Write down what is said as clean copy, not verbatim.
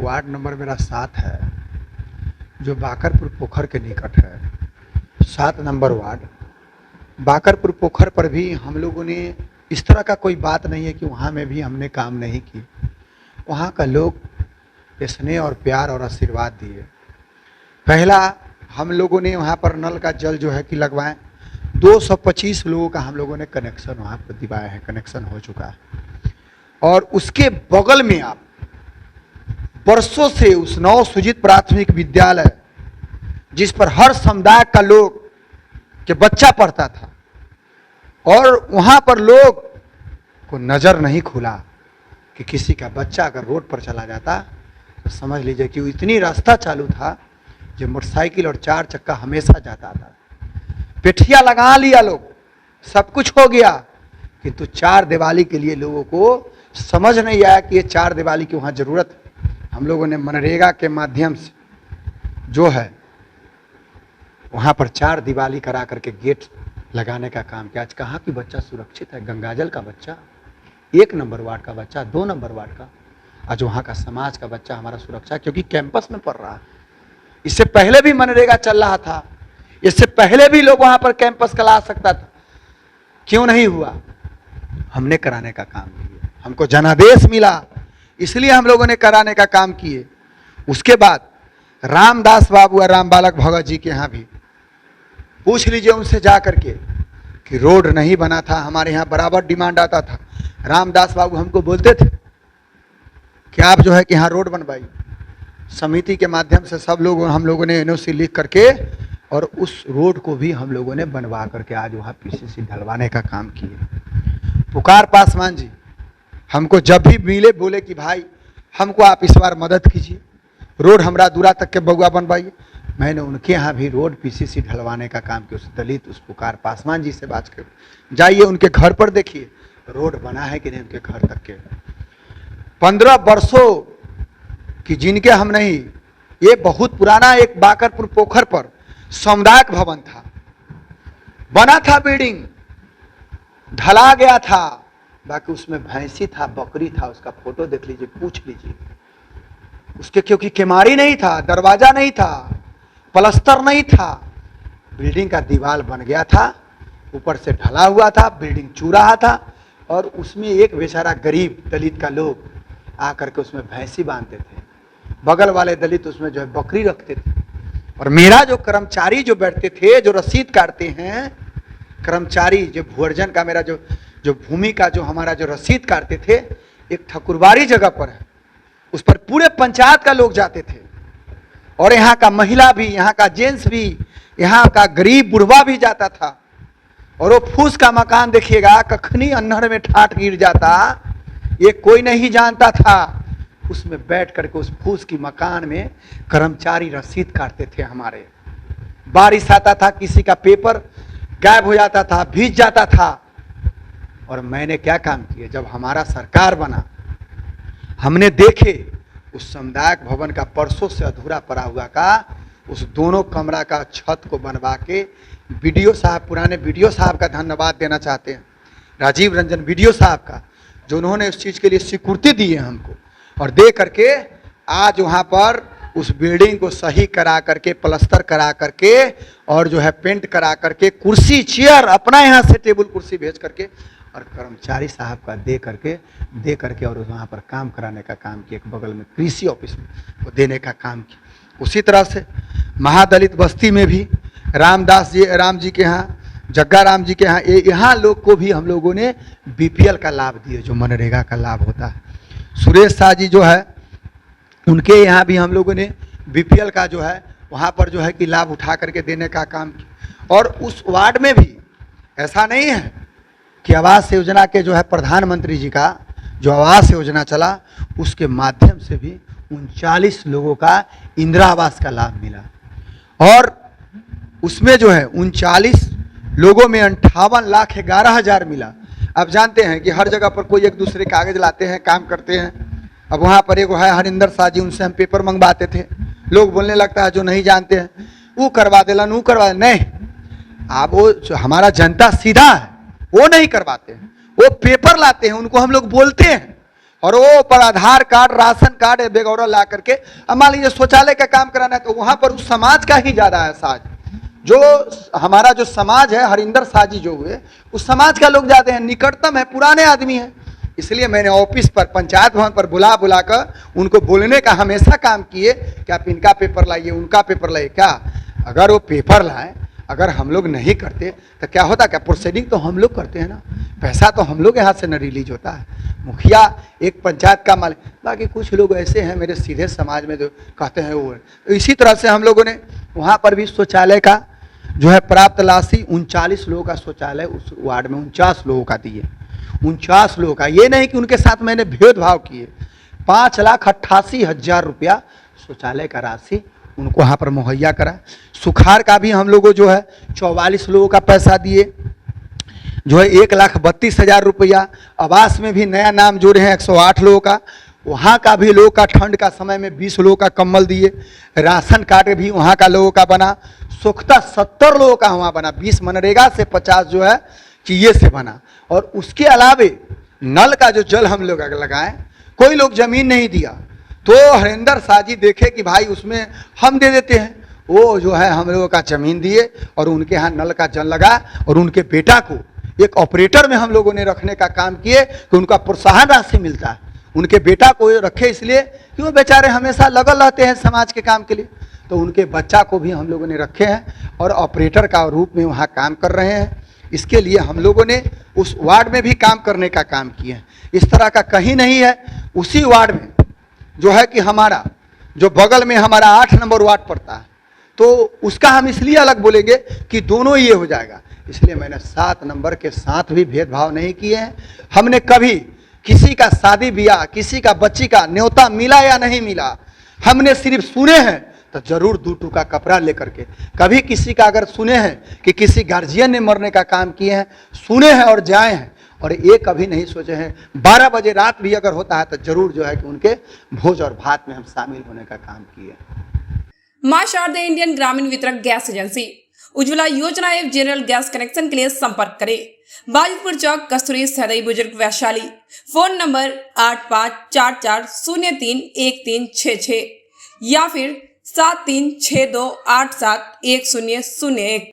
Ward number मेरा 7 है, जो बाकरपुर पोखर के निकट है। 7 नंबर वार्ड बाकरपुर पोखर पर भी हम लोगों ने इस तरह का कोई बात नहीं है कि वहाँ में भी हमने काम नहीं की। वहाँ का लोग स्नेह और प्यार और आशीर्वाद दिए। पहला हम लोगों ने वहाँ पर नल का जल जो है कि लगवाएं। 225 लोगों का हम लोगों ने कनेक्शन वहाँ पर दिवाया है, कनेक्शन हो चुका है। और उसके बगल में आप वर्षों से उस नव सुजित प्राथमिक विद्यालय, जिस पर हर समुदाय का लोग के बच्चा पढ़ता था, और वहाँ पर लोग को नज़र नहीं खुला कि किसी का बच्चा अगर रोड पर चला जाता तो समझ लीजिए कि इतनी रास्ता चालू था जो मोटरसाइकिल और 4 चक्का हमेशा जाता था। पेठिया लगा लिया लोग, सब कुछ हो गया, किंतु 4 दिवाली के लिए लोगों को समझ नहीं आया कि ये 4 दिवाली की वहाँ ज़रूरत है। हम लोगों ने मनरेगा के माध्यम से जो है वहाँ पर 4 दिवाली करा करके गेट लगाने का काम किया। आज कहाँ की बच्चा सुरक्षित है? गंगाजल का बच्चा, 1 नंबर वार्ड का बच्चा, 2 नंबर वार्ड का, आज वहाँ का समाज का बच्चा हमारा सुरक्षा, क्योंकि कैंपस में पढ़ रहा है। इससे पहले भी मनरेगा चल रहा था, इससे पहले भी लोग वहाँ पर कैंपस करा सकता था, क्यों नहीं हुआ? हमने कराने का काम किया, हमको जनादेश मिला, इसलिए हम लोगों ने कराने का काम किए। उसके बाद रामदास बाबू और राम बालक भगत जी के यहाँ भी पूछ लीजिए उनसे जा करके कि रोड नहीं बना था। हमारे यहाँ बराबर डिमांड आता था। रामदास बाबू हमको बोलते थे कि आप जो है कि यहाँ रोड बनवाइए। समिति के माध्यम से सब लोग, हम लोगों ने एनओसी लिख करके और उस रोड को भी हम लोगों ने बनवा करके आज वहाँ पीसीसी ढलवाने का काम किए। पुकार पासवान जी हमको जब भी मिले बोले कि भाई हमको आप इस बार मदद कीजिए, रोड हमरा दूरा तक के बगुआ बनवाइए। मैंने उनके यहाँ भी रोड पीसीसी ढलवाने का काम किया। उस दलित, उस पुकार पासवान जी से बात कर, जाइए उनके घर पर देखिए रोड बना है कि नहीं उनके घर तक के। 15 वर्षों की जिनके हम नहीं, ये बहुत पुराना एक बाकरपुर पोखर पर सामुदायिक भवन था, बना था, बिल्डिंग ढला गया था, बाकी उसमें भैंसी था, बकरी था, उसका फोटो देख लीजिए, पूछ लीजिए उसके, क्योंकि केमारी नहीं था, दरवाजा नहीं था, प्लास्टर नहीं था, बिल्डिंग का दीवार बन गया था, ऊपर से ढला हुआ था, बिल्डिंग चू रहा था, और उसमें एक बेचारा गरीब दलित का लोग आकर के उसमें भैंसी बांधते थे, बगल वाले दलित उसमें जो है बकरी रखते थे। और मेरा जो कर्मचारी जो बैठते थे, जो रसीद काटते हैं कर्मचारी, जो भूअर्जन का मेरा जो भूमि का जो हमारा जो रसीद काटते थे, एक ठकुरबाड़ी जगह पर है, उस पर पूरे पंचायत का लोग जाते थे, और यहाँ का महिला भी, यहाँ का जेंट्स भी, यहाँ का गरीब बुढ़वा भी जाता था। और वो फूस का मकान देखिएगा, कखनी अन्हर में ठाठ गिर जाता, ये कोई नहीं जानता था। उसमें बैठ करके उस फूस की मकान में कर्मचारी रसीद काटते थे हमारे। बारिश आता था, किसी का पेपर गायब हो जाता था, भीग जाता था। और मैंने क्या काम किया, जब हमारा सरकार बना, हमने देखे उस सामुदायिक भवन का परसों से अधूरा पड़ा हुआ का उस दोनों कमरा का छत को बनवा के बीडीओ साहब, पुराने बीडीओ साहब का धन्यवाद देना चाहते हैं, राजीव रंजन बीडीओ साहब का, जो उन्होंने उस चीज़ के लिए स्वीकृति दी है हमको, और दे करके आज वहाँ पर उस बिल्डिंग को सही करा करके, प्लास्टर करा करके, और जो है पेंट करा करके, कुर्सी चेयर अपना यहाँ से टेबल कुर्सी भेज करके, और कर्मचारी साहब का दे करके और वहाँ पर काम कराने का काम किया। एक बगल में कृषि ऑफिस में वो देने का काम किया। उसी तरह से महादलित बस्ती में भी रामदास जी, राम जी के यहाँ, जग्गा राम जी के यहाँ, यहाँ लोग को भी हम लोगों ने बीपीएल का लाभ दिए, जो मनरेगा का लाभ होता है। सुरेश शाह जी जो है, उनके यहाँ भी हम लोगों ने बीपीएल का जो है वहाँ पर जो है कि लाभ उठा करके देने का काम किया। और उस वार्ड में भी ऐसा नहीं है कि आवास योजना के जो है प्रधानमंत्री जी का जो आवास योजना चला, उसके माध्यम से भी 39 लोगों का इंदिरा आवास का लाभ मिला। और उसमें जो है 39 लोगों में 58,11,000 मिला। अब जानते हैं कि हर जगह पर कोई एक दूसरे कागज लाते हैं, काम करते हैं। अब वहाँ पर एक है हरिंदर शाह जी, उनसे हम पेपर मंगवाते थे, लोग बोलने लगता है जो नहीं जानते हैं वो करवा देलन, वो करवा दे, नहीं, अब वो हमारा जनता सीधा है, वो नहीं करवाते हैं, वो पेपर लाते हैं, उनको हम लोग बोलते हैं और वो पर आधार कार्ड, राशन कार्ड बेगौरा ला करके, अब मान लीजिए शौचालय का काम कराना है तो वहां पर उस समाज का ही ज्यादा है साज। जो हमारा जो समाज है, हरिंदर साजी जो हुए, उस समाज का लोग जाते हैं, निकटतम है, पुराने आदमी हैं। इसलिए मैंने ऑफिस पर, पंचायत भवन पर बुला बुला कर उनको बोलने का हमेशा काम किए कि आप इनका पेपर लाइए, उनका पेपर लाइए। क्या अगर वो पेपर लाए, अगर हम लोग नहीं करते तो क्या होता? क्या प्रोसीडिंग तो हम लोग करते हैं ना, पैसा तो हम लोग यहाँ से न रिलीज होता है। मुखिया एक पंचायत का मालिक, बाकी कुछ लोग ऐसे हैं मेरे सीधे समाज में जो कहते हैं वो है। तो इसी तरह से हम लोगों ने वहाँ पर भी शौचालय का जो है प्राप्त राशि 39 लोगों का शौचालय उस वार्ड में 49 लोगों का दिए। 49 लोगों का, ये नहीं कि उनके साथ मैंने भेदभाव किए। 5,88,000 रुपया शौचालय का राशि उनको वहाँ पर मुहैया करा। सुखाड़ का भी हम लोगों जो है 44 लोगों का पैसा दिए, जो है 1,32,000 रुपया। आवास में भी नया नाम जोड़े हैं 108 लोगों का, वहाँ का भी लोगों का ठंड का समय में 20 लोगों का कम्बल दिए। राशन कार्ड भी वहाँ का लोगों का बना। सोख्ता 70 लोगों का वहाँ बना, 20 मनरेगा से 50 जो है चीज़े से बना। और उसके अलावे नल का जो जल हम लोग लगाएं, कोई लोग जमीन नहीं दिया तो हरिंदर साजी देखे कि भाई उसमें हम दे देते हैं, वो जो है हम लोगों का जमीन दिए और उनके यहाँ नल का जल लगा। और उनके बेटा को एक ऑपरेटर में हम लोगों ने रखने का काम किए कि उनका प्रोत्साहन राशि मिलता है। उनके बेटा को रखे इसलिए कि वो बेचारे हमेशा लगल रहते हैं समाज के काम के लिए, तो उनके बच्चा को भी हम लोगों ने रखे हैं और ऑपरेटर का रूप में वहाँ काम कर रहे हैं। इसके लिए हम लोगों ने उस वार्ड में भी काम करने का काम किए हैं। इस तरह का कहीं नहीं है। उसी वार्ड में जो है कि हमारा जो बगल में हमारा 8 नंबर वार्ड पड़ता है, तो उसका हम इसलिए अलग बोलेंगे कि दोनों ये हो जाएगा। इसलिए मैंने 7 नंबर के साथ भी भेदभाव नहीं किए हैं। हमने कभी किसी का शादी ब्याह, किसी का बच्ची का न्योता मिला या नहीं मिला, हमने सिर्फ सुने हैं तो जरूर 2 टुका कपड़ा लेकर के। कभी किसी का अगर सुने हैं कि किसी गार्जियन ने मरने का काम किए हैं, सुने हैं और जाए हैं, और ये कभी नहीं सोचे हैं 12 बजे रात भी अगर होता है तो जरूर जो है कि उनके भोज और भात में हम शामिल होने का काम किए। मां शारदा इंडियन ग्रामीण वितरक गैस एजेंसी, उज्ज्वला योजना एवं जनरल गैस कनेक्शन के लिए संपर्क करें। बाजितपुर चौक, कस्तूरी, सदैव बुजुर्ग, वैशाली। फोन नंबर 8544031366 या फिर 7362871001।